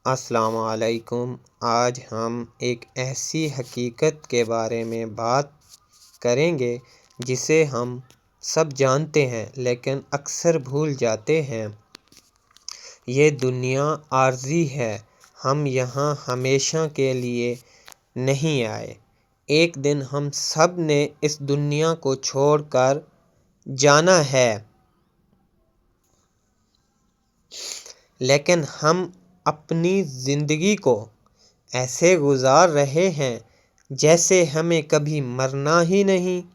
السلام علیکم۔ آج ہم ایک ایسی حقیقت کے بارے میں بات کریں گے جسے ہم سب جانتے ہیں لیکن اکثر بھول جاتے ہیں۔ یہ دنیا عارضی ہے۔ ہم یہاں ہمیشہ کے لیے نہیں آئے۔ ایک دن ہم سب نے اس دنیا کو چھوڑ کر جانا ہے، لیکن ہم اپنی زندگی کو ایسے گزار رہے ہیں جیسے ہمیں کبھی مرنا ہی نہیں۔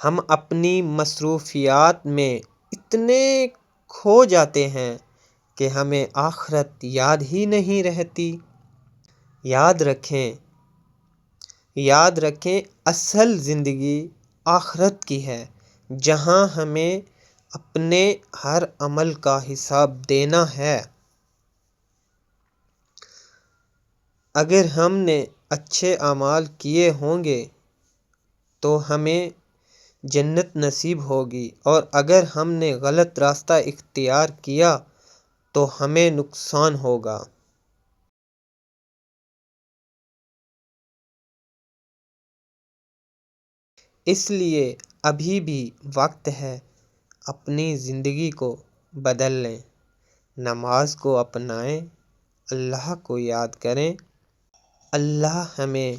ہم اپنی مصروفیات میں اتنے کھو جاتے ہیں کہ ہمیں آخرت یاد ہی نہیں رہتی۔ یاد رکھیں اصل زندگی آخرت کی ہے، جہاں ہمیں اپنے ہر عمل کا حساب دینا ہے۔ اگر ہم نے اچھے اعمال کیے ہوں گے تو ہمیں جنت نصیب ہوگی، اور اگر ہم نے غلط راستہ اختیار کیا تو ہمیں نقصان ہوگا۔ اس لیے ابھی بھی وقت ہے، اپنی زندگی کو بدل لیں، نماز کو اپنائیں، اللہ کو یاد کریں۔ اللہ ہمیں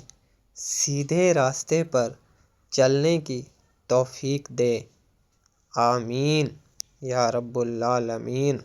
سیدھے راستے پر چلنے کی توفیق دے۔ آمین یا رب العالمین۔